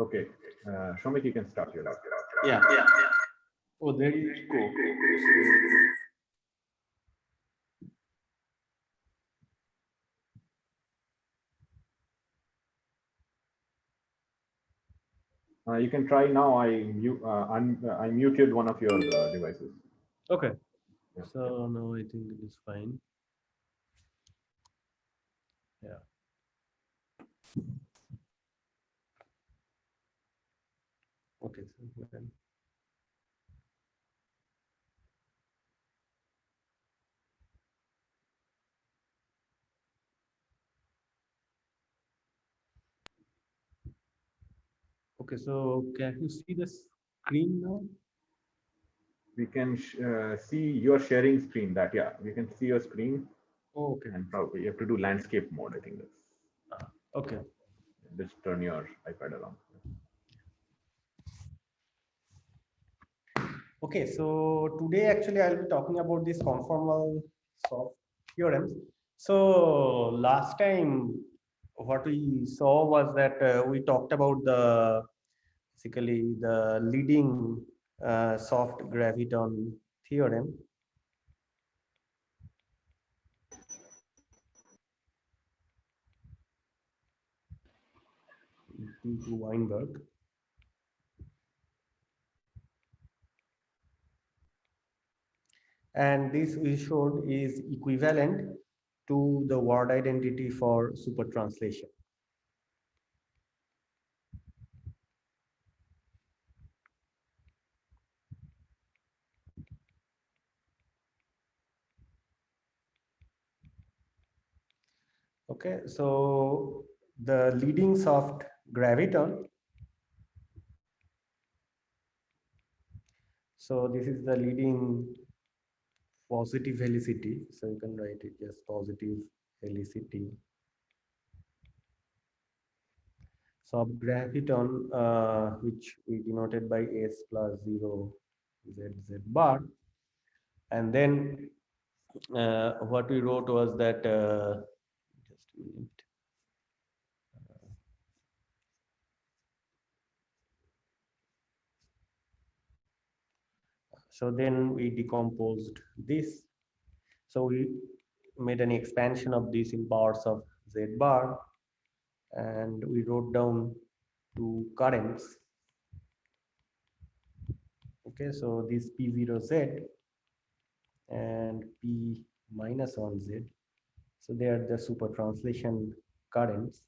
Okay, Shamik, you can start your lab. Yeah. Oh, there you go. You can try now. I muted one of your devices. Okay. Yeah. So now I think it is fine. Yeah. Okay. So then. Okay, so can you see the screen now? We can see your sharing screen. That we can see your screen. Oh, okay. And probably you have to do landscape mode. I think that's. Okay. Just turn your iPad around. Okay, so today actually I'll be talking about this conformal soft theorems. So last time what we saw was that we talked about basically the leading soft graviton theorem. Due to Weinberg. And this we showed is equivalent to the word identity for super translation. Okay, so the leading soft graviton. So this is the leading positive helicity. So you can write it as positive helicity. So graviton, which we denoted by S plus 0 Z bar. And then what we wrote was that, just a minute. So then we decomposed this. So we made an expansion of this in powers of Z bar, and we wrote down two currents. Okay, so this P0Z and P minus 1Z. So they are the super translation currents.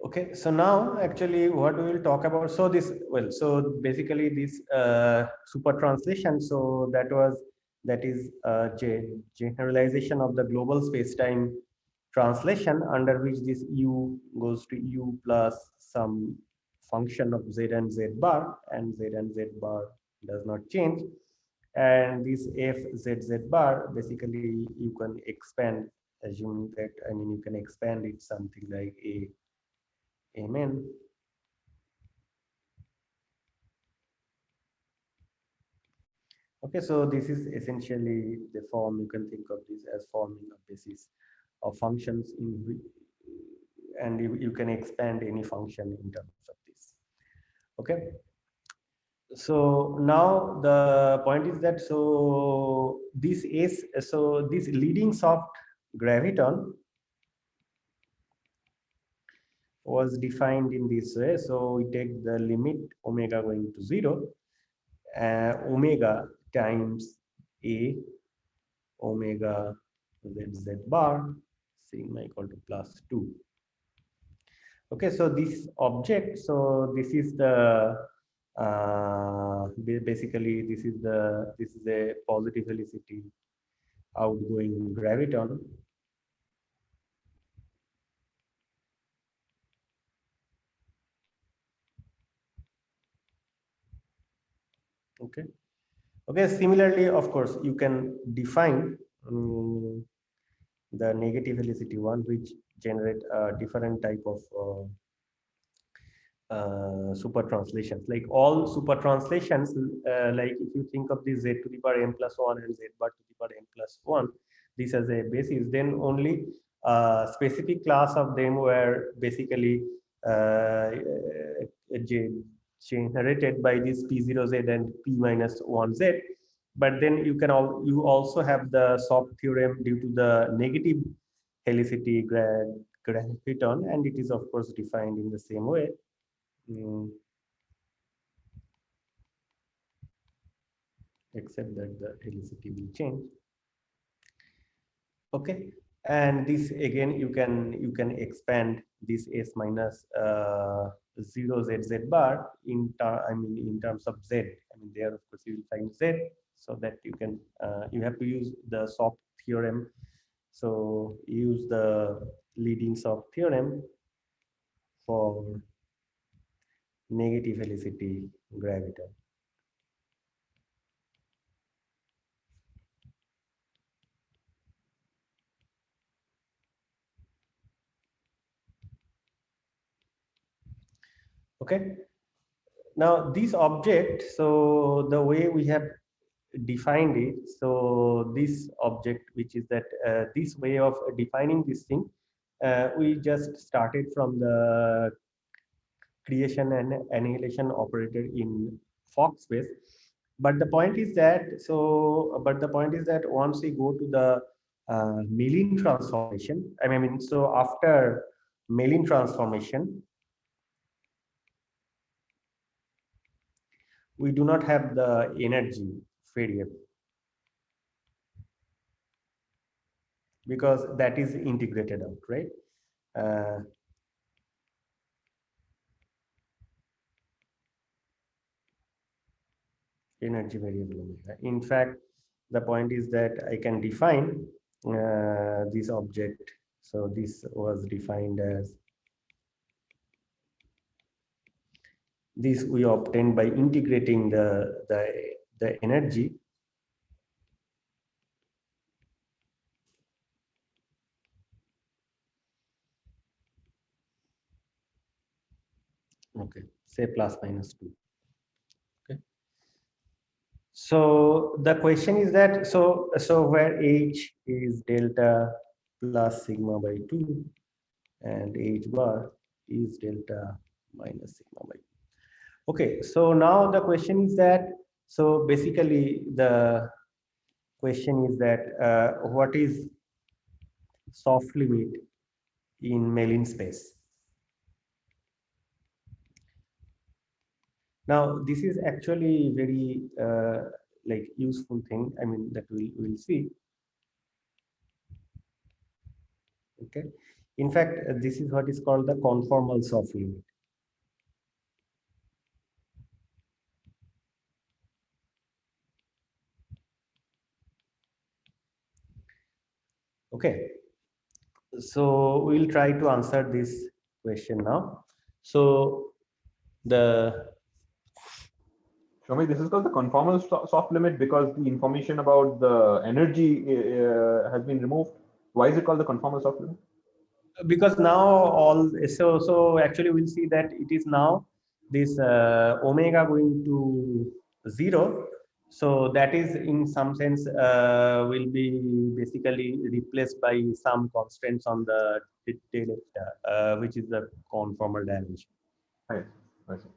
Okay, so now actually what we will talk about, so this, well, so basically this super translation, so that is generalization of the global space-time translation, under which this U goes to U plus some function of Z and Z bar, and Z and Z bar does not change. And this F Z Z bar, basically you can expand, assuming that, I mean, you can expand it something like Amen. Okay, so this is essentially the form. You can think of this as forming a basis of functions in which, and you can expand any function in terms of this. Okay. So now the point is that, so this leading soft graviton was defined in this way. So we take the limit omega going to 0, omega times a omega z bar sigma equal to plus 2. Okay, so this object, so this is the basically this is a positive helicity outgoing graviton. Okay. Okay, similarly, of course, you can define the negative helicity one, which generate a different type of super translations. Like all super translations, like if you think of the z to the power n plus 1 and z bar to the power n plus 1, this as a basis, then only specific class of them were basically uh, generated by this p0z and p minus 1z. But then you also have the soft theorem due to the negative helicity graviton, and it is of course defined in the same way. Mm, except that the helicity will change. Okay, and this again you can expand this s minus 0 z z bar I mean in terms of z. I mean there of course you will find z, so that you have to use the soft theorem. So use the leading soft theorem for negative helicity graviton. Okay. Now this object, so the way we have defined it, so this object, which is that this way of defining this thing, we just started from the creation and annihilation operator in Fock space. But the point is that once we go to the Mellin transformation, I mean, so after Mellin transformation, we do not have the energy variable because that is integrated out, right? Uh, energy variable omega. In fact, the point is that I can define this object. So this was defined as this we obtained by integrating the energy. Okay, say plus minus 2. Okay. So the question is that so where h is delta plus sigma by 2 and h bar is delta minus sigma by 2. Okay, so now the question is that, so basically the question is that what is soft limit in Mellin space? Now this is actually very like useful thing. I mean that we'll see. Okay, in fact this is what is called the conformal soft limit. Okay, so we'll try to answer this question now. So the Shomi, this is called the conformal soft limit because the information about the energy has been removed. Why is it called the conformal soft limit? because now so actually we'll see that it is now this omega going to 0, so that is in some sense will be basically replaced by some constraints on the delta, which is the conformal dimension. Right. I see.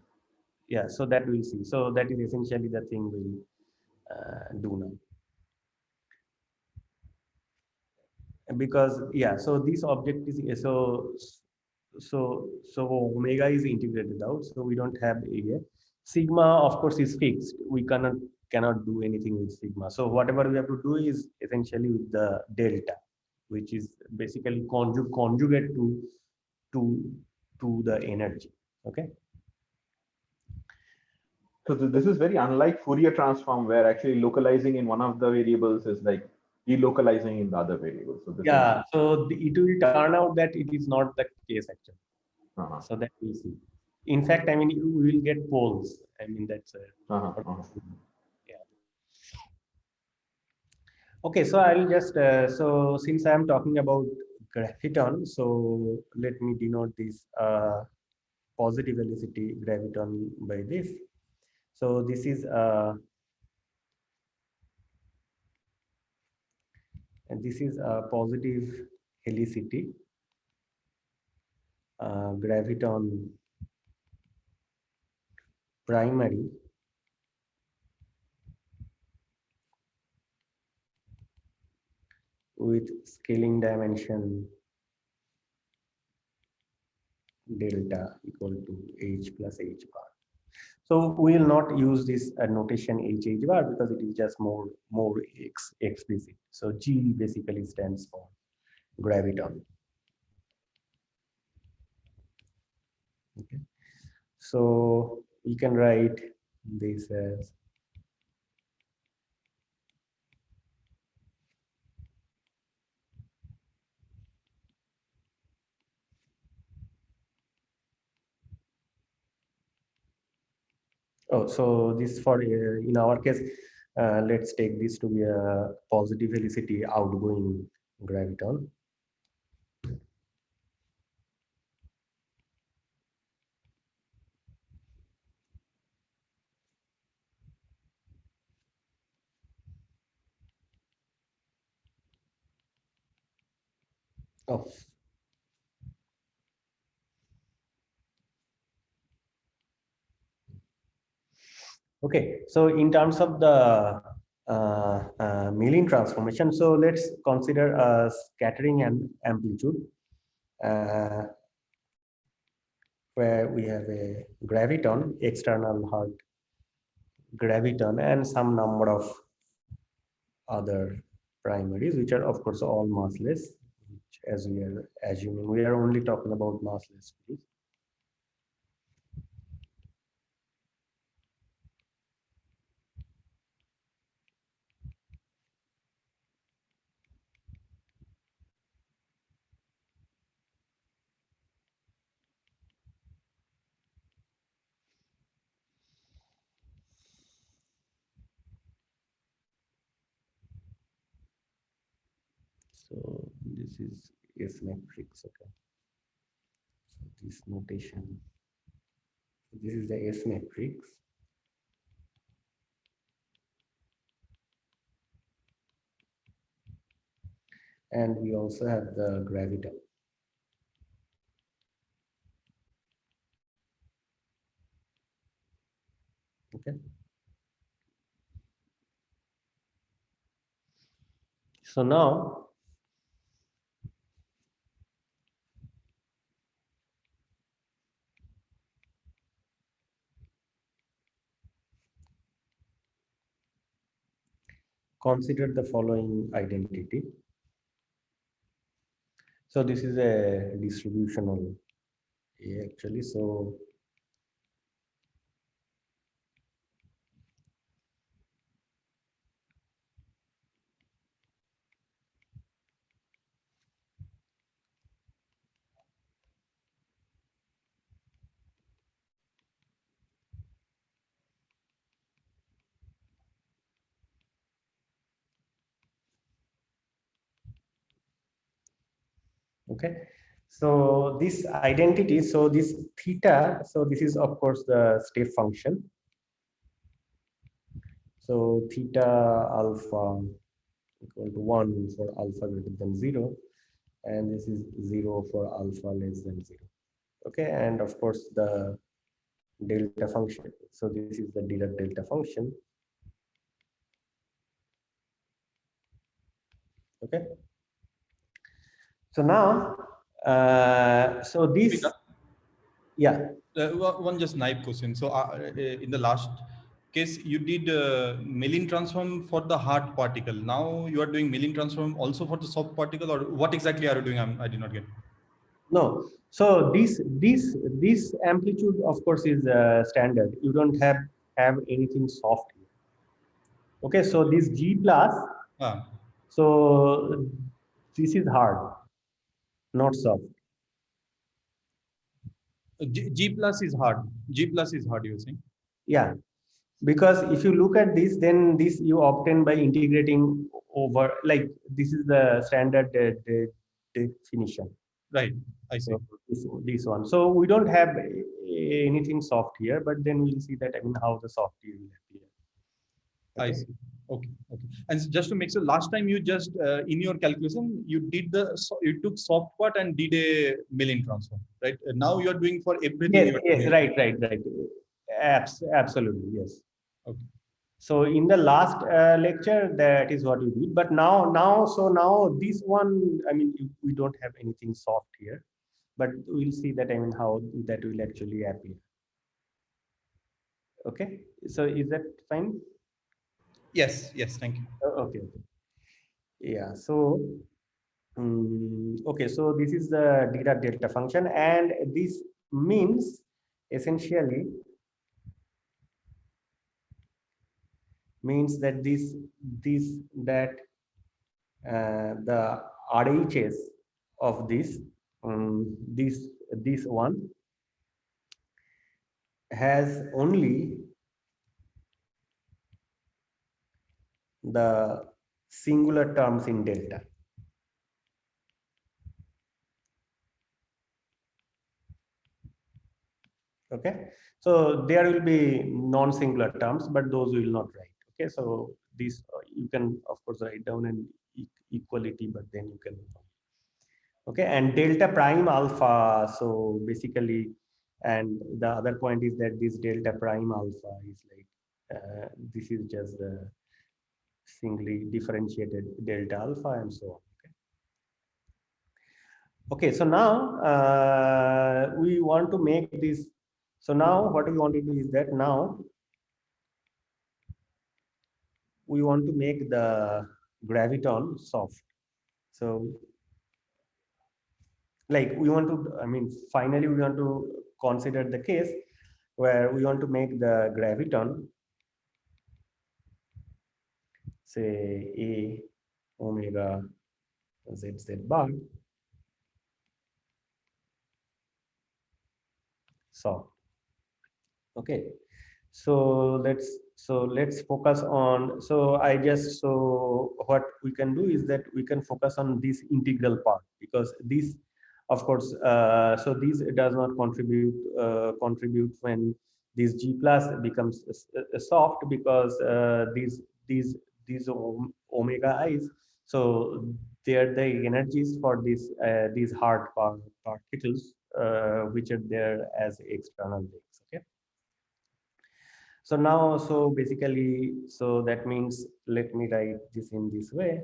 Yeah, so that we'll see. So that is essentially the thing we'll do now. Because yeah, so this object is so omega is integrated out, so we don't have area. Sigma of course is fixed, we cannot do anything with sigma, so whatever we have to do is essentially with the delta, which is basically conjugate to the energy. Okay. So this is very unlike Fourier transform, where actually localizing in one of the variables is like delocalizing in the other variable. So this Yeah, is, so it will turn out that it is not the case actually. So that we'll see. In fact, I mean, you will get poles. I mean, that's yeah. Okay, so I'll just so since I am talking about graviton, so let me denote this positive helicity graviton by this. So this is and this is a positive helicity graviton primary with scaling dimension delta equal to h plus h bar. So we will not use this notation h bar because it is just more explicit. So G basically stands for graviton. Okay. So we can write this as so this for in our case, let's take this to be a positive helicity outgoing graviton. Oh, okay. So in terms of the Milling transformation, so let's consider a scattering and amplitude uh, where we have a graviton, external hard graviton, and some number of other primaries, which are of course all massless, which, as we are assuming, we are only talking about massless fields. So this is S matrix. Okay. So this notation. This is the S matrix. And we also have the graviton. Okay. So now consider the following identity. So this is a distributional A actually. So okay. So this identity, so this theta, so this is of course the step function. So theta alpha equal to 1 for alpha greater than 0, and this is 0 for alpha less than 0. Okay, and of course the delta function. So this is the Dirac delta function. Okay. So now, so this, yeah. One just naive question. So in the last case, you did Milling transform for the hard particle. Now you are doing Milling transform also for the soft particle, or what exactly are you doing? I did not get. No. So this amplitude, of course, is standard. You don't have anything soft here. Okay. So this G plus. So this is hard, not soft. G plus is hard. G plus is hard, you're saying? Yeah, because if you look at this, then this you obtain by integrating over, like this is the standard definition. Right, I see. So this one. So we don't have anything soft here, but then we'll see that, I mean, how the softy will appear. I Okay. see. Okay. Okay. And just to make sure, last time you just in your calculation you did you took soft part and did a milling transform, right? Now you are doing for everything. Yes, You are yes, doing. right. Absolutely, yes. Okay. So in the last lecture, that is what we did. But now this one, I mean, we don't have anything soft here, but we'll see that, I mean, how that will actually appear. Okay. So is that fine? Yes. Yes. Thank you. Okay. Yeah. So okay. So this is the Dirac delta function, and this means essentially means that that the RHS of this one has only the singular terms in delta. Okay, so there will be non-singular terms, but those will not write. Okay, so this you can of course write down an equality, but then you can. Okay, and delta prime alpha. So basically, and the other point is that this delta prime alpha is like this is just the singly differentiated delta alpha and so on. Okay, so now we want to make this. So now what we want to do is that now we want to make the graviton soft. So like we want to, I mean, finally we want to consider the case where we want to make the graviton, say A omega z bar soft. Okay, so let's focus on, so I just, so what we can do is that we can focus on this integral part, because this of course so this does not contribute when this G plus becomes soft, because these omega i's, so they're the energies for these hard particles which are there as external links. Okay, so now, so basically, so that means, let me write this in this way.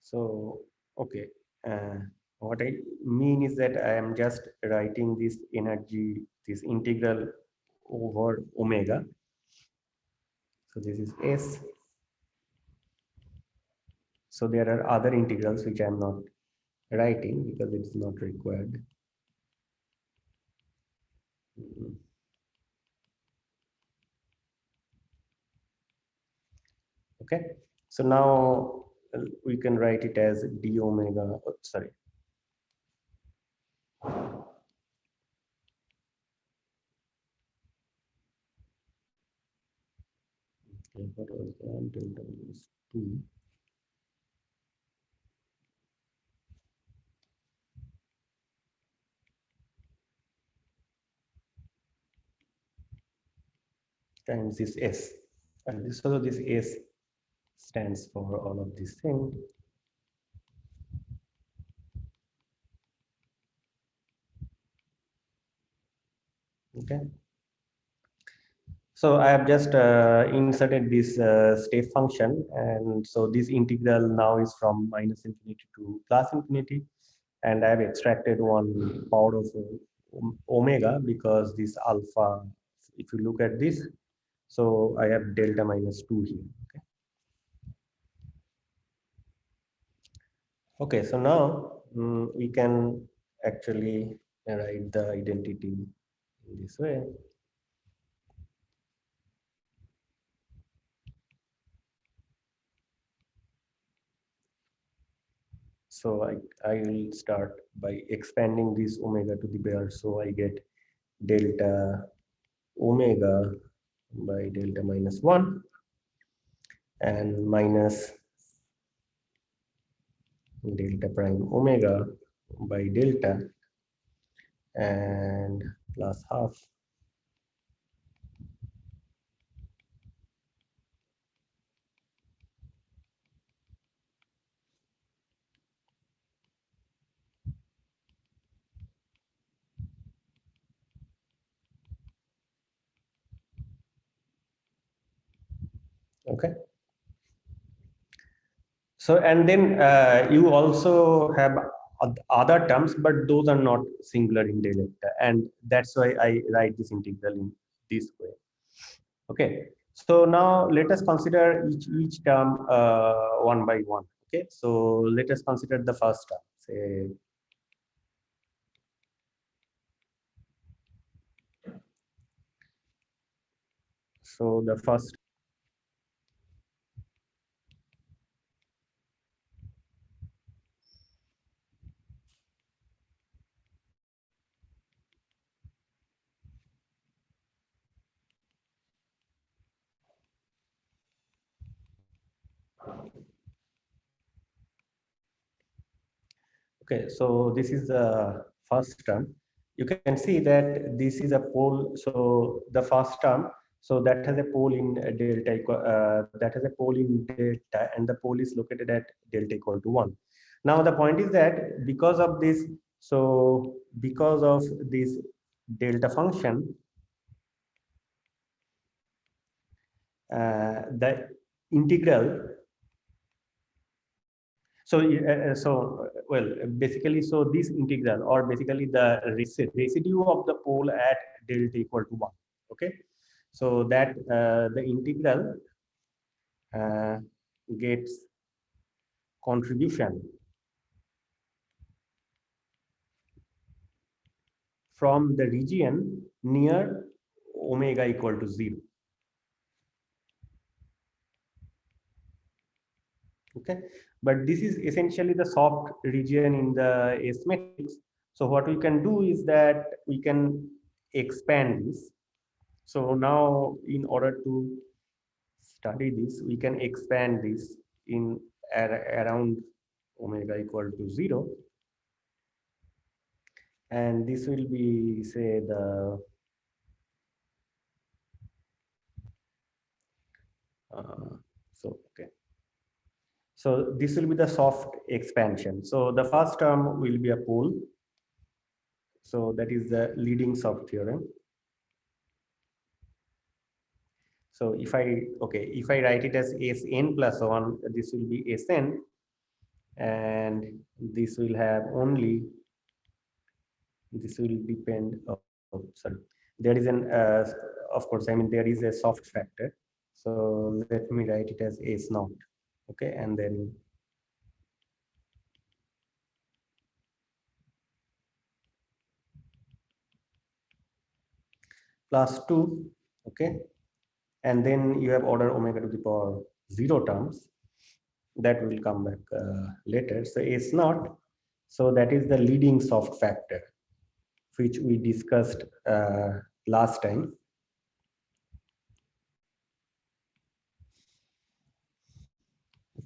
So, okay, what I mean is that I am just writing this energy, this integral over omega. So this is S. So there are other integrals which I am not writing because it is not required. Okay, so now we can write it as d omega, oh, sorry. Okay, what was that? Delta minus 2. Times this S. And this, so this S stands for all of these things. Okay. So I have just inserted this step function, and so this integral now is from minus infinity to plus infinity, and I have extracted one power of omega, because this alpha, if you look at this, so I have delta minus 2 here. Okay. Okay, so now we can actually write the identity in this way. So I will start by expanding this omega to the power, so I get delta omega by delta minus 1 and minus delta prime omega by delta and plus half. Okay. So, and then you also have other terms, but those are not singular in delta, and that's why I write this integral in this way. Okay. So now let us consider each term one by one. Okay. So let us consider the first term. Say, so the first. Okay, so this is the first term. You can see that this is a pole. So the first term, so that has a pole in delta that has a pole in delta, and the pole is located at delta equal to 1. Now the point is that because of this, so because of this delta function, the integral. So, well, basically, so this integral, or basically the residue of the pole at delta equal to 1. Okay, so that the integral gets contribution from the region near omega equal to 0. Okay, but this is essentially the soft region in the S matrix. So what we can do is that we can expand this. So now in order to study this, we can expand this in around omega equal to 0, and this will be, say, the okay, so this will be the soft expansion. So the first term will be a pole, so that is the leading soft theorem. So if I write it as Sn plus 1, this will be Sn, and this will have only, this will depend, sorry, there is an, of course, I mean, there is a soft factor. So let me write it as S naught. Okay, and then plus 2. Okay, and then you have order omega to the power 0 terms that will come back later. So S naught, so that is the leading soft factor, which we discussed last time.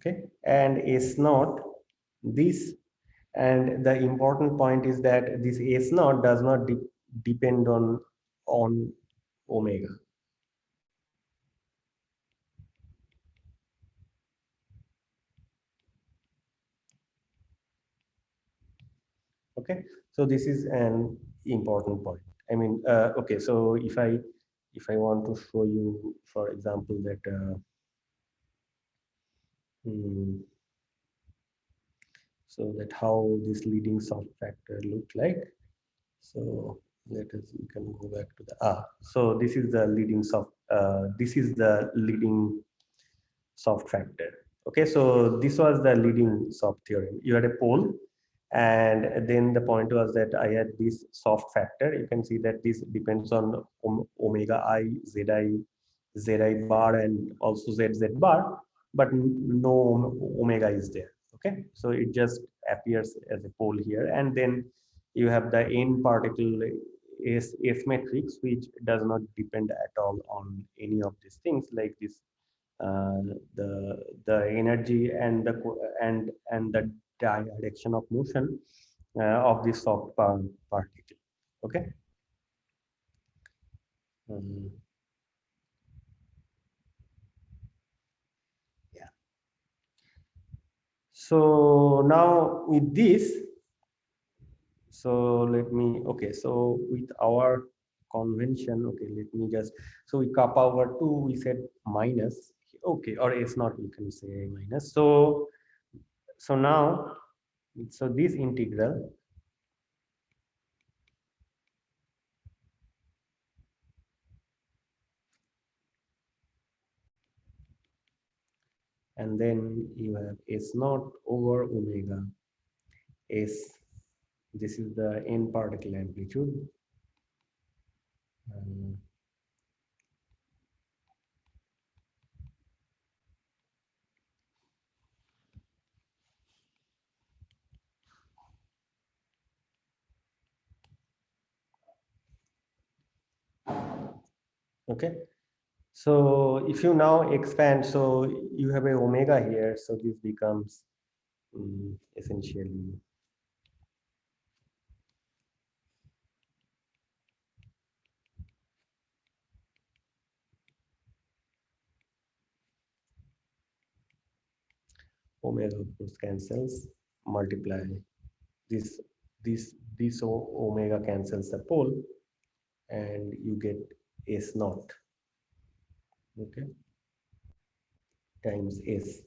Okay, and S naught, this, and the important point is that this S naught does not depend on omega. Okay, so this is an important point. I mean, okay, so if I want to show you, for example, that so that how this leading soft factor look like. So let us, we can go back to the so this is the leading soft, this is the leading soft factor. Okay, so this was the leading soft theorem. You had a pole, and then the point was that I had this soft factor. You can see that this depends on omega I, zi bar, and also zz bar, but no omega is there. Okay, so it just appears as a pole here, and then you have the n particle S matrix, which does not depend at all on any of these things like this, uh, the energy and the and the direction of motion of the soft particle. Okay. Um, yeah. So now with this, so let me, okay, so with our convention, okay, let me just, so we kappa over 2, we said minus, okay, or S not, we can say minus. So now, so this integral, and then you have S naught over omega S, this is the n particle amplitude. Um, okay, so if you now expand, so you have a omega here, so this becomes essentially omega of course cancels, multiply this omega cancels the pole, and you get S naught, okay, times S.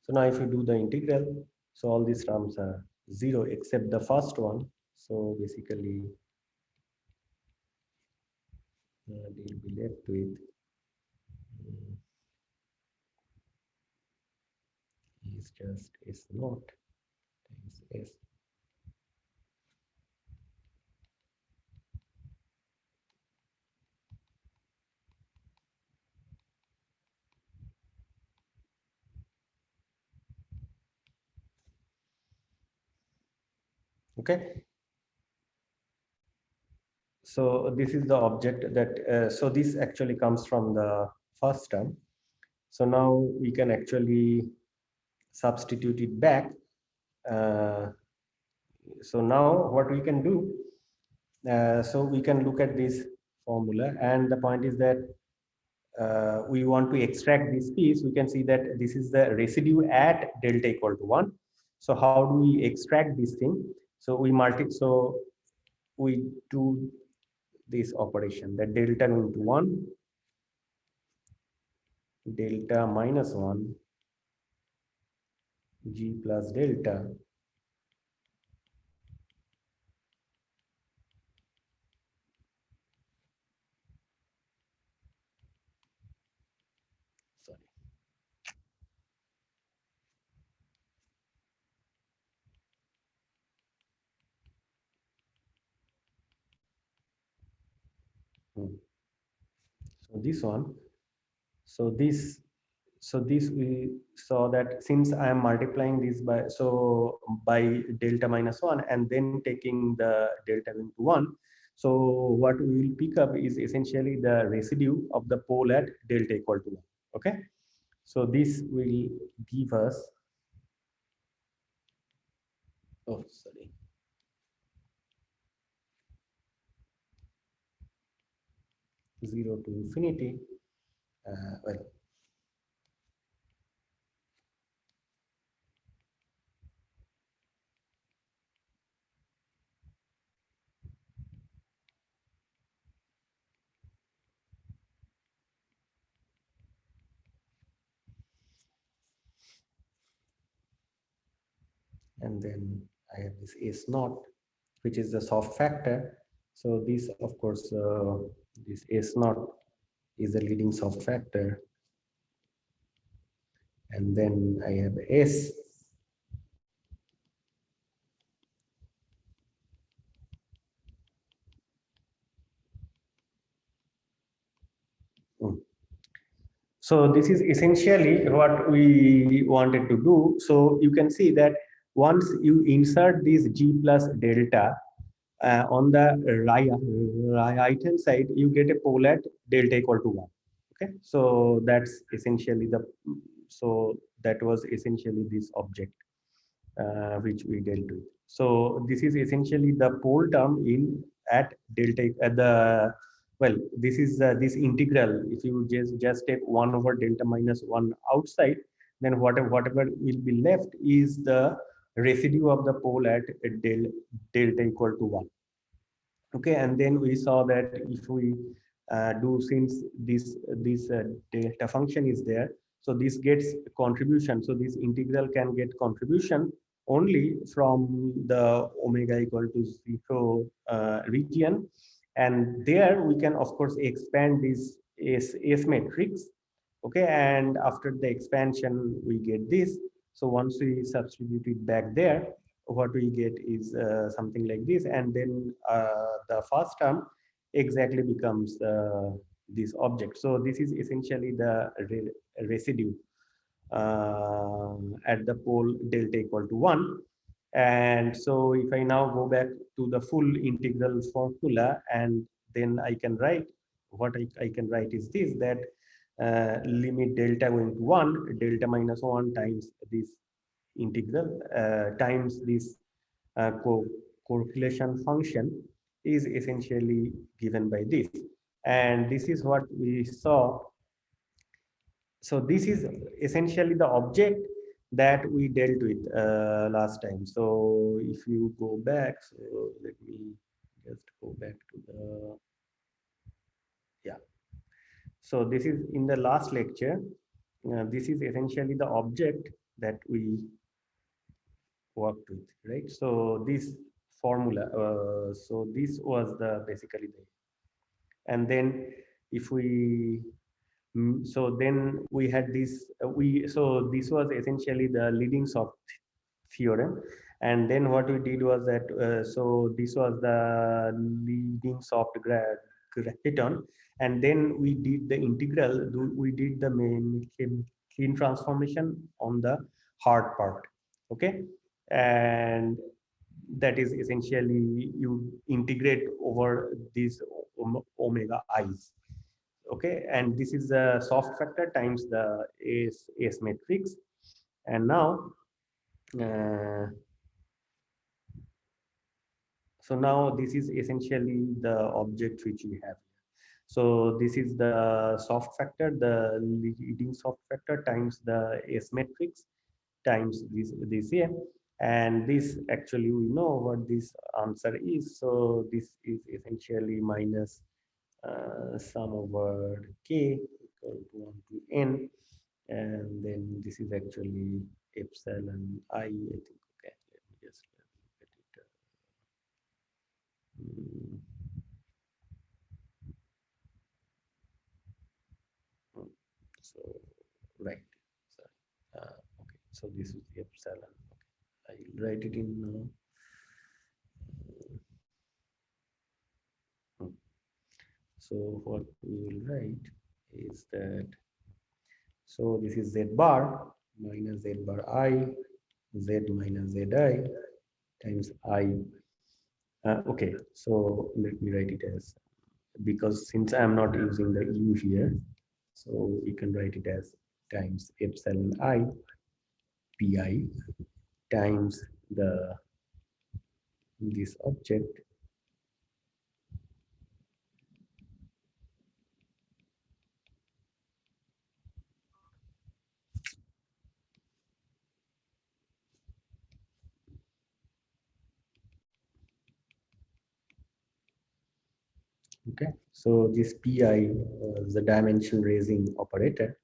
So now if you do the integral, so all these terms are 0 except the first one. So basically, they'll be left with is just S naught times S. Okay. So this is the object that, so this actually comes from the first term. So now we can actually substitute it back. Uh, so now what we can do, so we can look at this formula, and the point is that we want to extract this piece. We can see that this is the residue at delta equal to 1. So how do we extract this thing? So we do this operation, that delta into 1, delta minus 1, g plus delta, sorry. So this one, so this we saw that since I am multiplying this by, so by delta minus 1 and then taking the delta into 1, so what we will pick up is essentially the residue of the pole at delta equal to 1. Okay, so this will give us, oh sorry, zero to infinity, well, and then I have this S naught, which is the soft factor. So this, of course, this S naught is the leading soft factor. and then I have S. So this is essentially what we wanted to do. So you can see that once you insert this G plus delta on the right hand side, you get a pole at delta equal to 1. Okay, so that's essentially the, so that was essentially this object which we dealt with. So this is essentially the pole term in at delta at the, well, this is this integral. If you just take 1 over delta minus 1 outside, then whatever will be left is the residue of the pole at delta equal to 1. Okay, and then we saw that if we do, since this delta function is there, so this gets contribution, so this integral can get contribution only from the omega equal to 0 region, and there we can of course expand this S matrix. Okay, and after the expansion we get this. So once we substitute it back there, what we get is something like this, and then the first term exactly becomes this object. So this is essentially the residue at the pole delta equal to 1. And so if I now go back to the full integral formula, and then I can write what I can write is this, that limit delta going to 1, delta minus 1 times this integral times this correlation function is essentially given by this. And this is what we saw. So this is essentially the object that we dealt with last time. So if you go back, so let me just go back to the, yeah. So this is in the last lecture. This is essentially the object that we worked with, right? So this formula, so this was the basically the, and then if we, so then we had this, so this was essentially the leading soft theorem, and then what we did was that, so this was the leading soft graviton, and then we did the integral, we did the main clean transformation on the hard part. Okay, and that is essentially you integrate over these omega i's. Okay, and this is the soft factor times the S matrix. And now uh, so now this is essentially the object which we have. So this is the soft factor, the leading soft factor times the S matrix times this here, and this actually we know what this answer is. So this is essentially minus sum over k equal to 1 to n, and then this is actually epsilon I think. Okay, let me just get it. So right, so okay, so this is the epsilon. Okay, I'll write it in now. So what we will write is that, so this is z bar minus z bar I, z minus zi times I. Okay, so let me write it as, because since I'm not using the u here, so we can write it as times epsilon I pi times the this object Okay, so this pi is the dimension raising operator.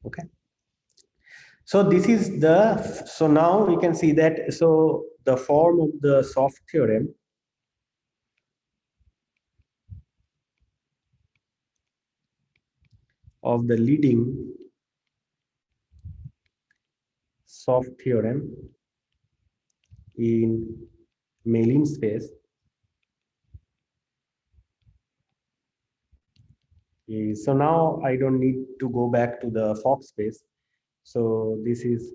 Okay. So this is the, so now we can see that, so the form of the soft theorem of the leading soft theorem in Mellin space is, so now I don't need to go back to the Fock space. So this is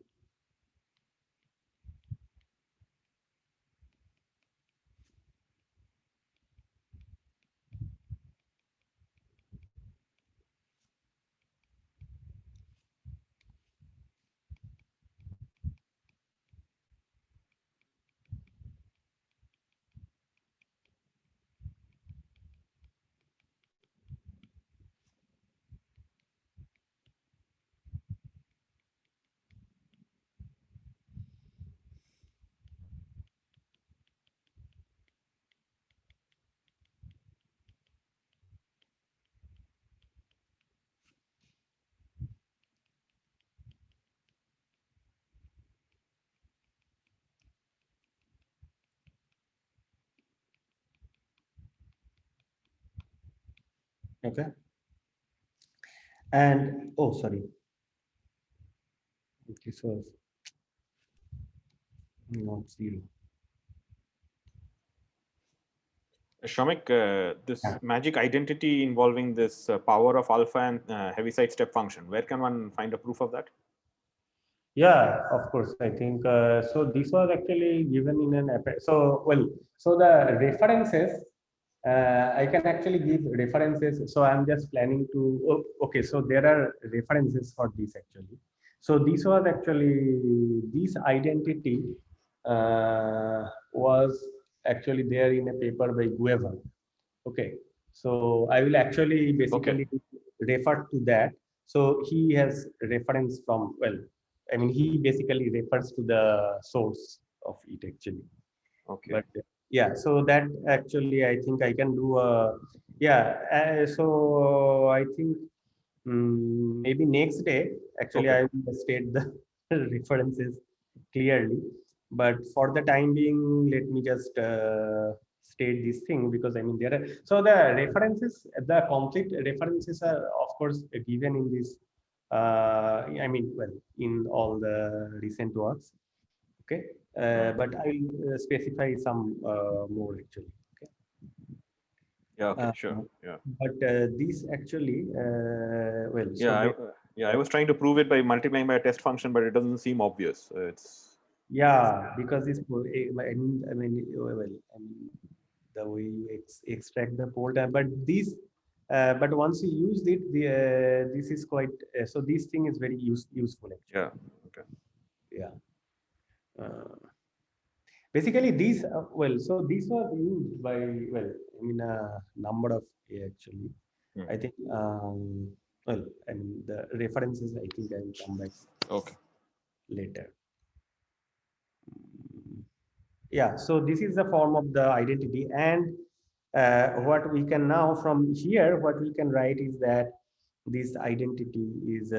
okay. And oh, sorry, this was not zero. Shamik, this Yeah. magic identity involving this power of alpha and Heaviside step function, where can one find a proof of that? Yeah, of course. I think so. This was actually given in an so well. So the references, I can actually give references. So I'm just planning to. Oh, okay, so there are references for this actually. So this was actually, this identity was actually there in a paper by Gueva. Okay, so I will actually basically refer to that. So he has reference from, well, I mean, he basically refers to the source of it actually. Okay. But yeah, so that actually I think I can do a, yeah. So I think maybe next day actually I will state the references clearly. But for the time being, let me just state this thing, because I mean there are, so the references, the complete references are of course given in this. I mean, well, in all the recent works. Okay, but I will specify some more actually. Okay. Yeah. Okay. Sure. Yeah. But these actually, well, so Yeah. I was trying to prove it by multiplying by a test function, but it doesn't seem obvious. It's yeah, because it's, well, I mean, the way you extract the pole time, but these, but once you use it, this is quite, so this thing is very useful actually. yeah. Okay. Yeah. Uh, Basically, these, well, so these were used by, well, I mean, a number of actually. I think, well, I mean, the references, I think I will come back Okay. later. Yeah, so this is the form of the identity. And what we can now from here, what we can write is that this identity is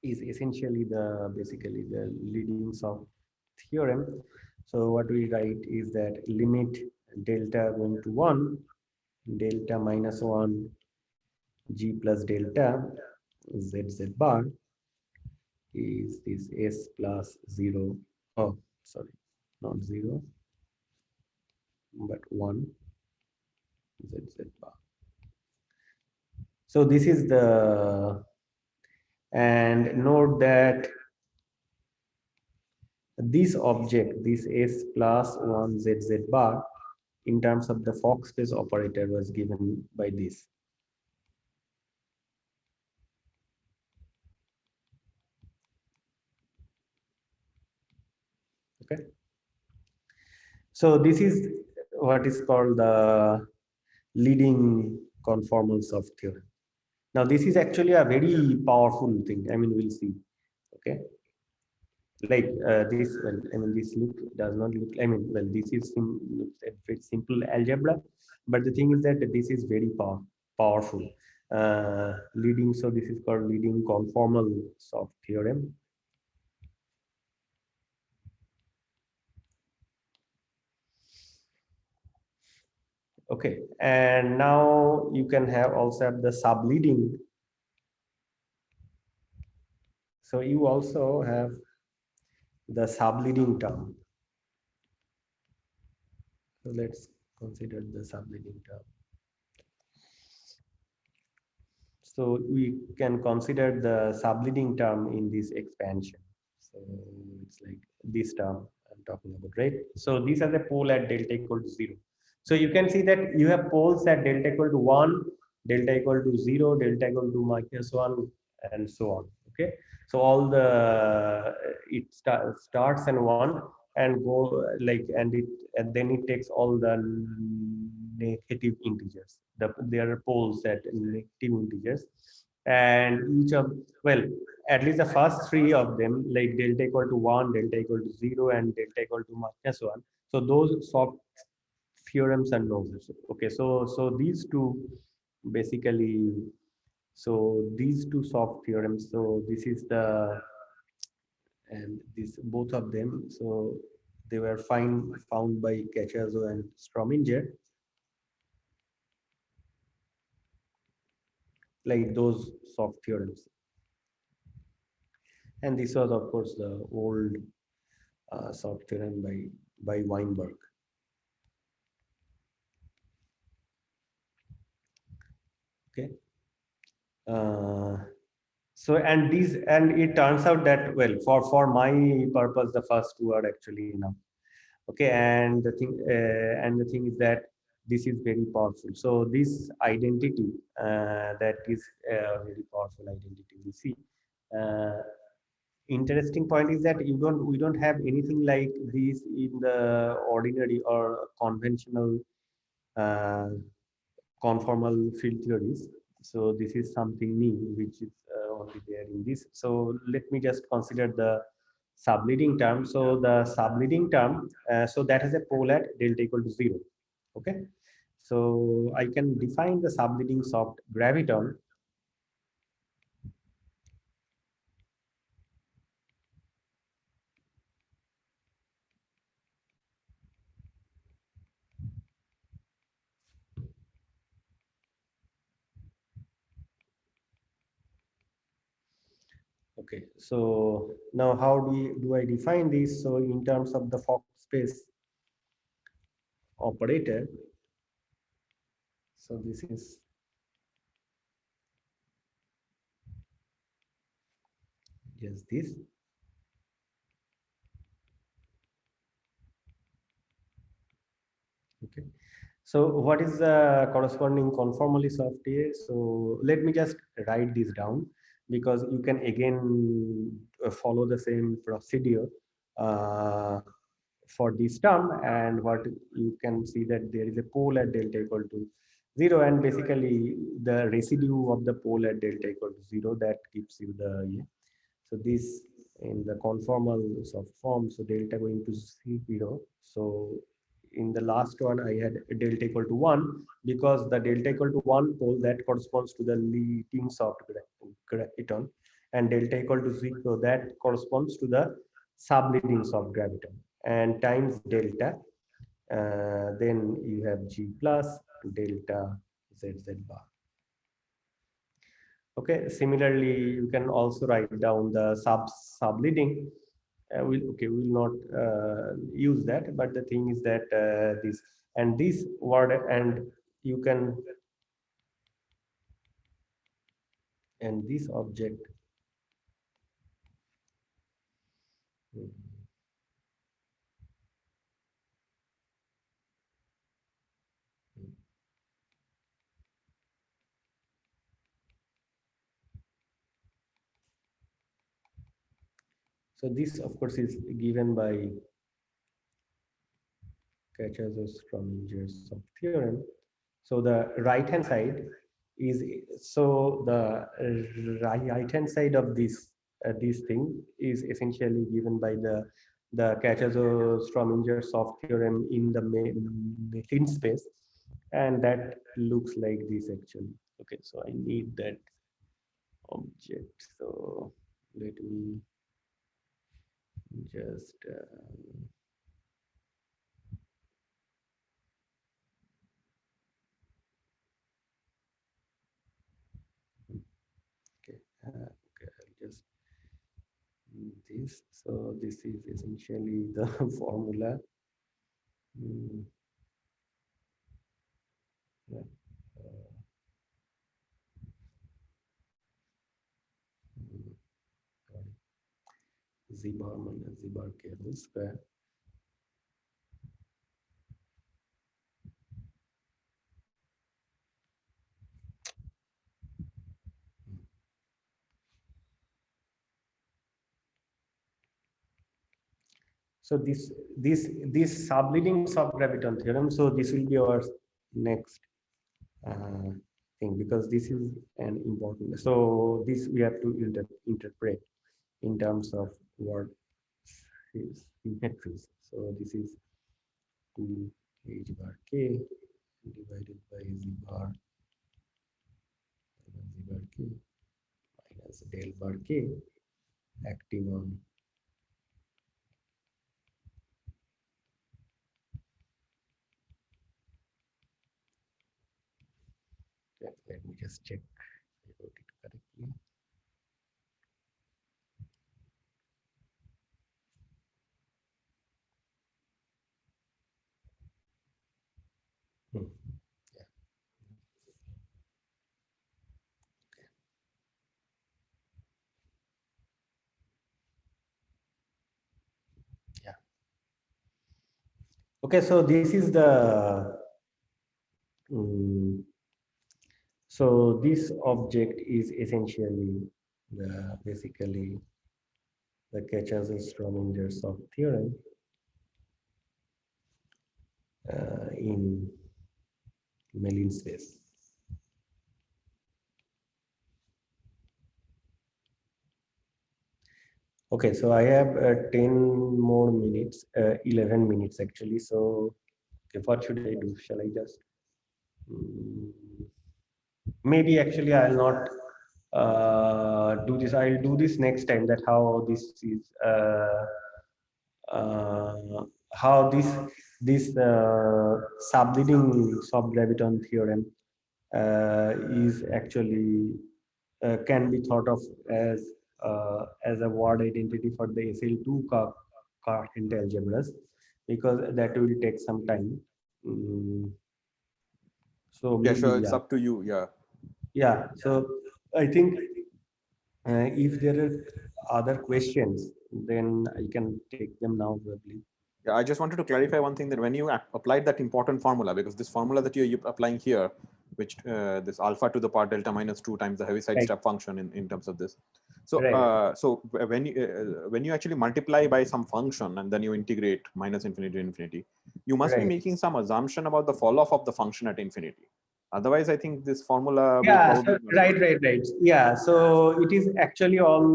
essentially the, basically the leadings of theorem. So what we write is that limit delta going to 1, delta minus 1, g plus delta z bar is this s plus 0. Oh, sorry, not 0, but 1 z bar. So this is the, and note that this object, this s plus 1 z bar, in terms of the Fock space operator, was given by this. Okay. So this is what is called the leading conformals of theorem. Now this is actually a very powerful thing. I mean, we'll see. Okay. Like this, well, I mean, this look does not look, I mean, well, this is looks a very simple algebra, but the thing is that this is very powerful. leading. So this is called leading conformal soft theorem. Okay, and now you can have also have the subleading. So you also have the subleading term. So let's consider the subleading term. So we can consider the subleading term in this expansion. So it's like this term I'm talking about, right? So these are the pole at delta equal to 0. So you can see that you have poles at delta equal to 1, delta equal to 0, delta equal to -1, and so on. Okay. So all the starts and 1 and go like and then it takes all the negative integers. There are poles at negative integers, and each of, well, at least the first three of them, like delta equal to 1, delta equal to 0, and delta equal to -1. So those soft theorems are known. Okay, so these two basically, so these two soft theorems. So this is the, and this both of them. So they were found by Kachazo and Strominger, like those soft theorems. And this was, of course, the old soft theorem by Weinberg. Okay. So and these, and it turns out that, well, for my purpose, the first two are actually enough. Okay, and the thing is that this is very powerful. So this identity, that is a very powerful identity. We see. Interesting point is that we don't have anything like this in the ordinary or conventional uh, conformal field theories. So this is something new which is only there in this. So let me just consider the subleading term. So the subleading term, so that is a pole at delta equal to 0. Okay, so I can define the subleading soft graviton. Okay, so now how do I define this? So in terms of the Fock space operator, so this is just this. Okay, so what is the corresponding conformally soft here? So let me just write this down, because you can again follow the same procedure uh, for this term, and what you can see that there is a pole at delta equal to 0, and basically the residue of the pole at delta equal to 0, that gives you the, yeah. So this in the conformal soft form, so delta going to 0. So in the last one I had delta equal to 1, because the delta equal to 1 pole, that corresponds to the leading soft graviton, and delta equal to 0, that corresponds to the subleading soft graviton, and times delta, then you have G plus delta ZZ bar. Okay, similarly, you can also write down the subleading. We will not use that, but the thing is that this word, and you can, and this object. So this, of course, is given by Kachazo-Strominger's theorem. So the right hand side is, so the right hand side of this thing is essentially given by the Kachazo-Strominger soft theorem in the main space, and that looks like this actually. Okay, so I need that object. So let me just okay, okay, I'll just this. So this is essentially the formula. Yeah. Z bar minus Z bar K whole square. So this subleading subgraviton theorem. So this will be our next thing, because this is an important. So this we have to interpret in terms of what is symmetries. So this is 2 h bar k divided by z bar k minus del bar k acting on let me just check I wrote it correctly. Yeah. Yeah. Okay, so this is the so this object is essentially the basically the Catchers-Strominger's of theorem in Mellin space. Okay, so I have 10 more minutes, 11 minutes actually. So okay, what should I do? Shall I just maybe actually I'll not do this. I'll do this next time. That how this is how this subleading subgraviton theorem is actually can be thought of as a word identity for the SL2 current algebras, because that will take some time. So Yeah, maybe sure. It's up to you. Yeah. yeah. So I think if there are other questions, then I can take them now probably. Yeah, I just wanted to clarify one thing, that when you applied that important formula, because this formula that you're applying here, which this alpha to the power delta minus 2 times the Heaviside Right. step function in terms of this. So Right. so when you actually multiply by some function and then you integrate minus infinity to infinity, you must be Right. making some assumption about the fall off of the function at infinity. Otherwise, I think this formula will Yeah, probably so, not right, work. right, right. Yeah, so it is actually all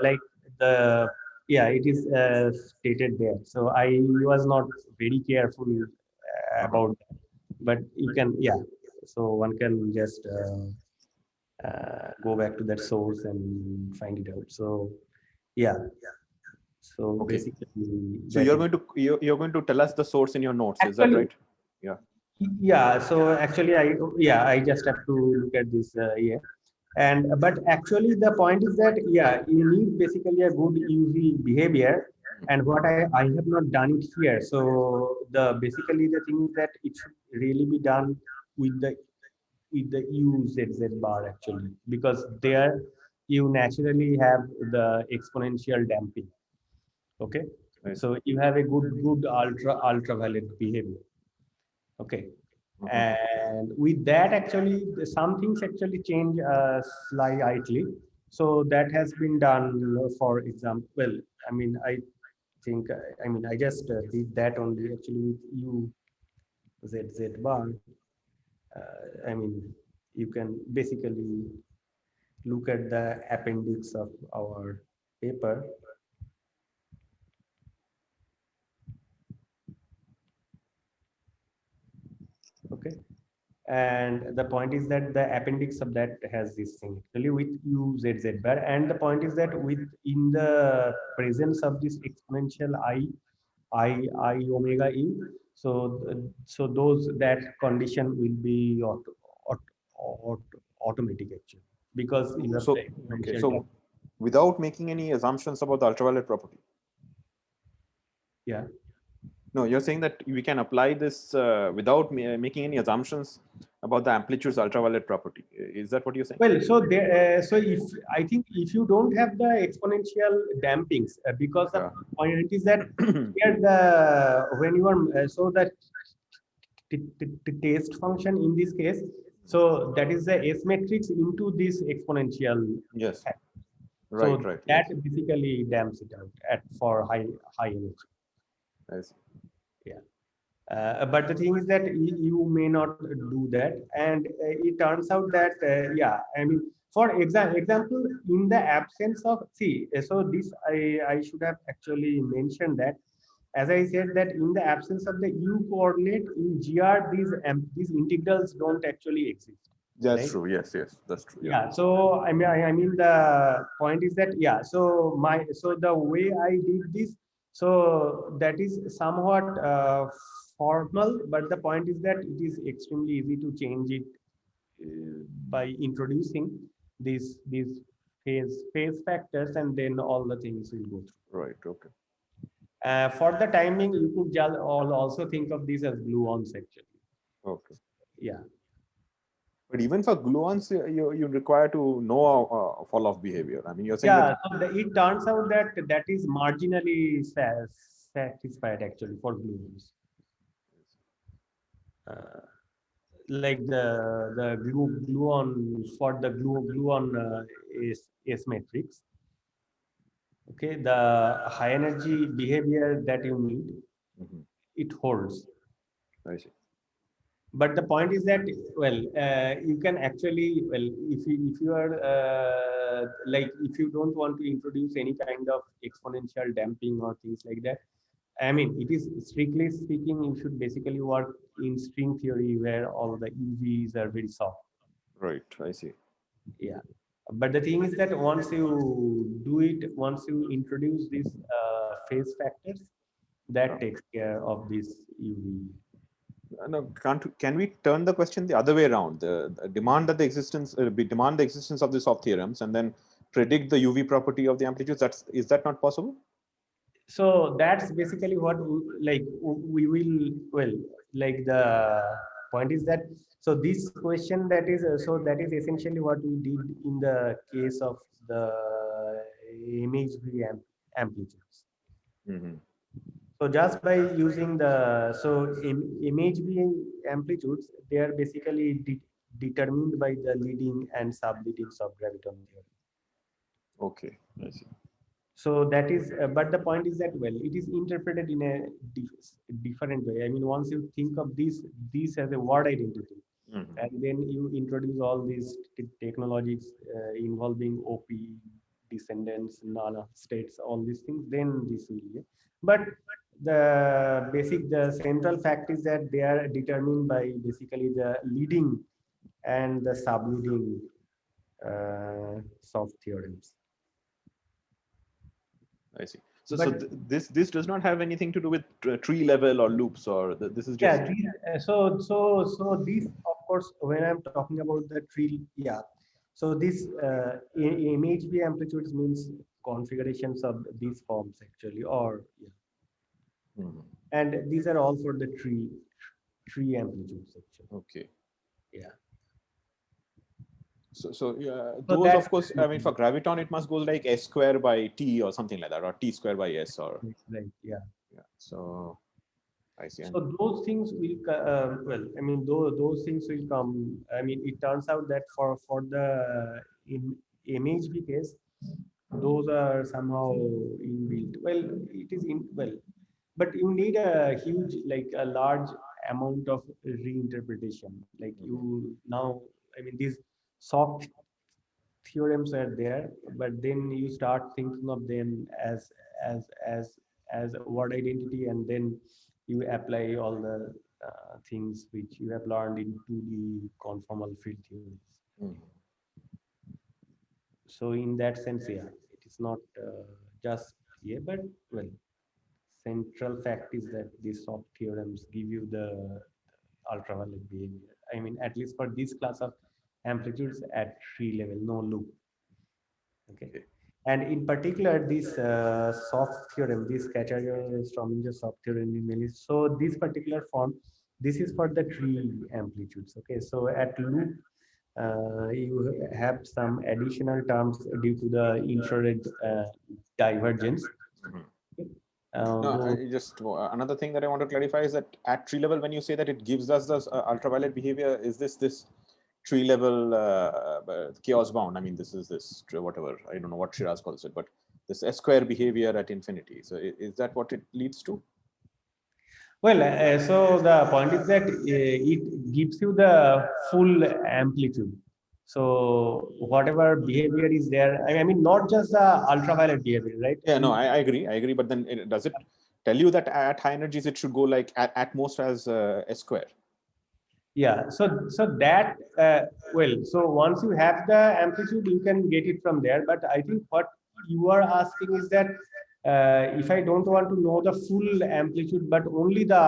like the yeah, it is stated there. So I was not very careful about that, but you can So one can just go back to that source and find it out. So yeah, so Okay. basically So that you're is going to you're going to tell us the source in your notes. Is that actually right? Yeah. yeah. So actually I just have to look at this here. And but actually the point is that you need basically a good UV behavior, and what I have not done it here. So the basically the thing is that it should really be done with the UZZ bar actually, because there you naturally have the exponential damping. Okay, Right. so you have a good ultraviolet behavior. Okay, and with that actually some things actually change slightly. So that has been done. For example, well, I mean I think I just did that only actually with UZZ bar. I mean you can basically look at the appendix of our paper. Okay, And the point is that the appendix of that has this thing actually with u z z bar, and the point is that with in the presence of this exponential I omega e, so so those that condition will be automatic actually, because you have So, the okay. exponential term. So without making any assumptions about the ultraviolet property. Yeah. No, you're saying that we can apply this without making any assumptions about the amplitude's ultraviolet property. Is that what you're saying? Well, so there, so if I think if you don't have the exponential dampings, because the Yeah. point is that here the when you are so that taste function in this case, so that is the S matrix into this exponential Yes. fact. Right, So right. that Yes. basically damps it out at for high energy. I see. Yeah. But the thing is that you may not do that, and it turns out that yeah, I mean, for example, in the absence of see, so this I should have actually mentioned that, as I said, that in the absence of the u coordinate in GR, these integrals don't actually exist, That's right? true. Yes, yes, that's true. Yeah. Yeah, so I mean the point is that yeah, so the way I did this, so that is somewhat formal, but the point is that it is extremely easy to change it by introducing these phase factors, and then all the things will go through. Right. Okay. For the timing, you could just also think of this as gluons actually. Okay. Yeah. But even for gluons, you require to know fall off behavior. I mean, you're saying Yeah, that. so it turns out that that is marginally satisfied actually for gluons. Uh, like the gluon for the gluon is matrix. Okay, the high energy behavior that you need, Mhm. it holds. I see. But the point is that well, you can actually well if you are like if you don't want to introduce any kind of exponential damping or things like that, I mean, it is strictly speaking, you should basically work in string theory where all the UVs are very soft. Right. I see. Yeah. But the thing is that once you do it, once you introduce these phase factors, that Yeah. takes care of this UV. No, can we turn the question the other way around? Demand that the existence, demand the existence of the soft theorems, and then predict the UV property of the amplitudes. Is that not possible? So that's basically what like we will well like the point is that so this question that is so that is essentially what we did in the case of the image amplitudes. Mm-hmm. So just by using the so image amplitudes, they are basically determined by the leading and subleadings of graviton theory. Okay, I see. So that is, but the point is that well, it is interpreted in a different way. I mean, once you think of this as a word identity, Mm-hmm. and then you introduce all these technologies involving OP, descendants, nana states, all these things, then this will be. But the central fact is that they are determined by basically the leading and the subleading soft theorems. I see. So, But this does not have anything to do with tree level or loops, or this is just. yeah, so this of course when I'm talking about the tree, yeah. So this image amplitudes means configurations of these forms actually, or yeah, Mhm. and these are all for the tree amplitudes actually. Okay. Yeah. So yeah, So those that's of course. I mean, for graviton, it must go like s square by t or something like that, or t square by s, or right. Yeah. yeah. So I see. And So those things will well. I mean, those things will come. I mean, it turns out that for the in MHB case, those are somehow inbuilt. Well, it is in well, but you need a huge, like a large amount of reinterpretation. Like you now, I mean, these soft theorems are there, but then you start thinking of them as as as as a word identity, and then you apply all the things which you have learned in 2D conformal field theories. Mm. So in that sense, yeah, it is not just but well, central fact is that these soft theorems give you the ultraviolet behavior. I mean, at least for this class of amplitudes at tree level, no loop. Okay. And in particular, this soft theorem, this Strominger soft theorem, so this particular form, this is for the tree amplitudes. Okay, so at loop, you have some additional terms due to the infrared divergence. Mhm. Uh, No, though- just another thing that I want to clarify is that at tree level, when you say that it gives us this ultraviolet behavior, is this tree level chaos bound? I mean, this is this whatever, I don't know what Shiraz calls it, but this S square behavior at infinity. So is that what it leads to? well, so the point is that it gives you the full amplitude. So whatever behavior is there, I mean, not just the ultraviolet behavior, right? Yeah, no, I agree. But then does it tell you that at high energies it should go like at most as S square? Yeah, so that well, so once you have the amplitude, you can get it from there. But I think what you are asking is that if I don't want to know the full amplitude, but only the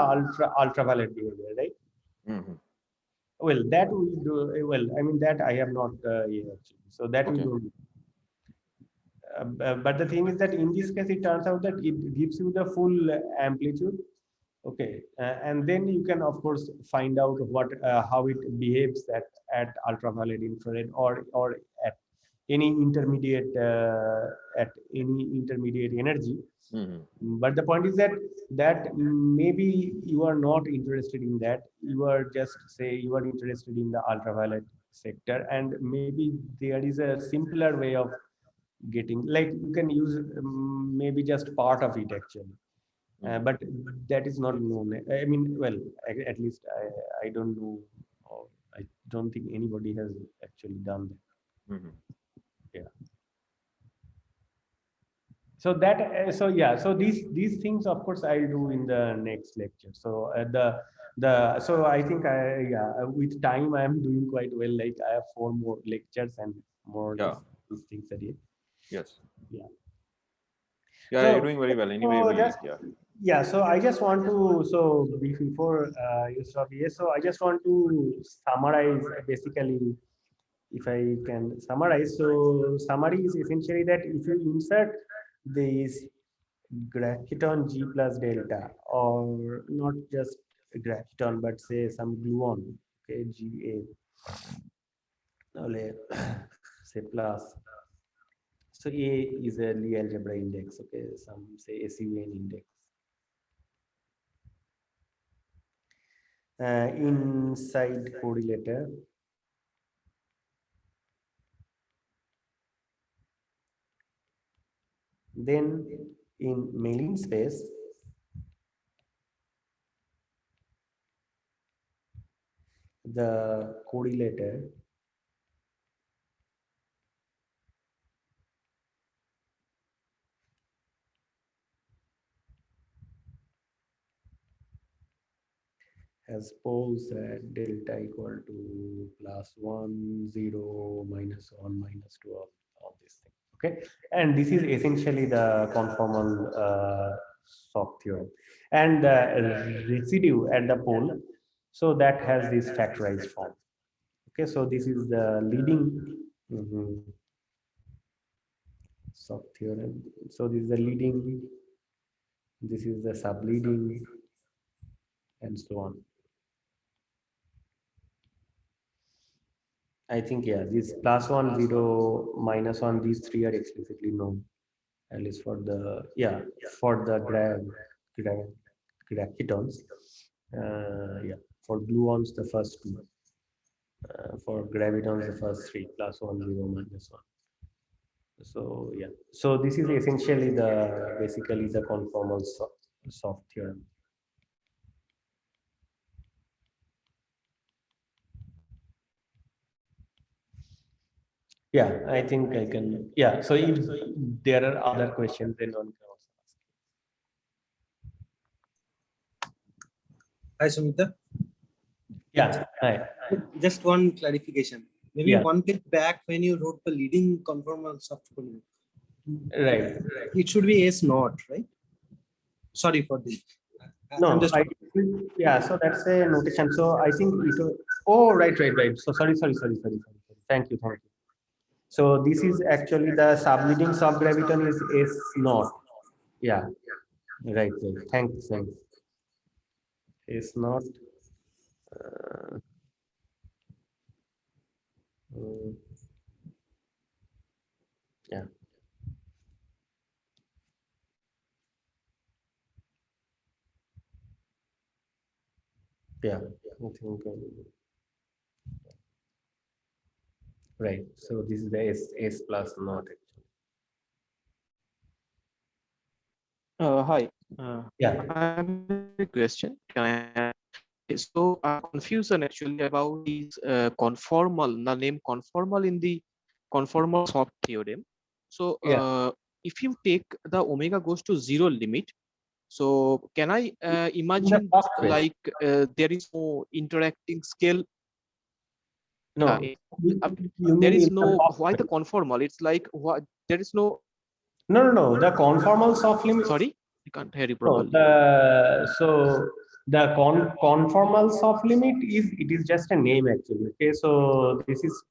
ultraviolet behavior, right? Mm-hmm. Well, that we do. Well, I mean that I have not yeah, actually. So that we Okay. don't. But the thing is that in this case, it turns out that it gives you the full amplitude. Okay, and then you can of course find out what how it behaves at ultraviolet, infrared, or at any intermediate energy. Mm-hmm. But the point is that maybe you are not interested in that. You are just say you are interested in the ultraviolet sector, and maybe there is a simpler way of getting, like you can use maybe just part of it actually. But that is not known. I mean, well, at least I don't know, or I don't think anybody has actually done that. Mm-hmm. Yeah. So that so yeah, so these things of course I'll do in the next lecture. So the so I think yeah, with time I am doing quite well. Like I have 4 more lectures and more Yeah. these things a day. Yes. Yeah. Yeah, So, you're doing very well. Anyway, so we just yeah. So I just want to before you stop here. So I just want to summarize basically, if I can summarize. So summary is essentially that if you insert this graviton G plus delta, or not just graviton, but say some gluon, okay, GA, say plus. So A is a Lie algebra index, okay, some say SUN index. Inside correlator, then in mailing space, the correlator has poles at delta equal to +1, 0, -1, -2, all this thing. Okay, and this is essentially the conformal soft theorem, and the residue at the pole, so that has this factorized form. Okay, so this is the leading soft theorem. So this is the leading, this is the subleading, and so on. I think, yeah, these +1, 0, -1, these 3 are explicitly known, at least for the, yeah, for the gravitons. Yeah, for gluons, the first 2. For gravitons, the first 3, +1, 0, -1. So, yeah. So this is essentially basically the conformal soft theorem. Yeah, I think I can. Yeah, so if there are other questions, then one can also ask. Hi, Sumita. Yeah. Hi. Just one clarification. Maybe Yeah. one page back when you wrote the leading conformal soft polynomial, Right. it should be S naught, right? Sorry for this. No, I'm just yeah, so that's a notation. So I think it was, oh, right. So sorry. Thank you. So this is actually the subleading subgraviton is S naught. Yeah, right. Thanks. S naught. Uh, mm, yeah. Yeah, I think right. So this is the S plus naught. Hi. Yeah. I have a question. Can I? So confusion actually about these conformal, the name conformal in the conformal soft theorem. So Yeah. if you take the omega goes to zero limit, so can I imagine first phase. like there is no interacting scale? No, There is no why the conformal. It's like what there is no. No. The conformal soft limit. Sorry, I can't hear you No, properly. so the conformal soft limit is just a name actually. Okay, so this is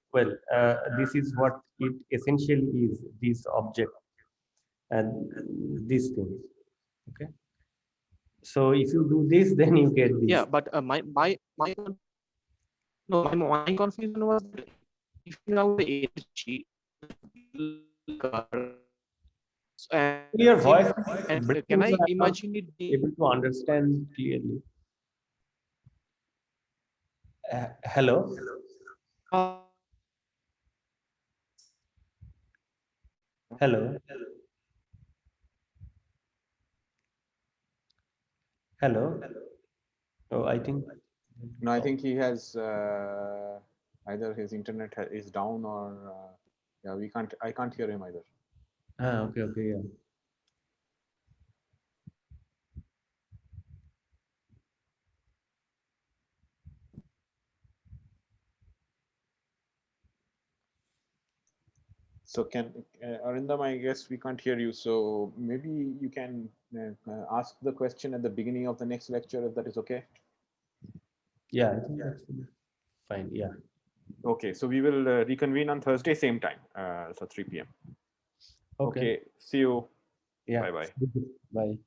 this is what it essentially is. This object and this thing. Okay. So if you do this, then you get this. Yeah, but my confusion was that if now the energy Your voice and is can I breaking, so I'm not imagine it being able to understand clearly. Hello. Hello. Hello. Oh, I think. No, I think he has either his internet is down or yeah, I can't hear him either. Okay, yeah. So Arindam, I guess we can't hear you. So maybe you can ask the question at the beginning of the next lecture, if that is okay. Yeah, I think that's fine. Yeah. Okay, so we will reconvene on Thursday, same time, so 3 p.m. Okay, see you. Yeah. Bye-bye. Bye.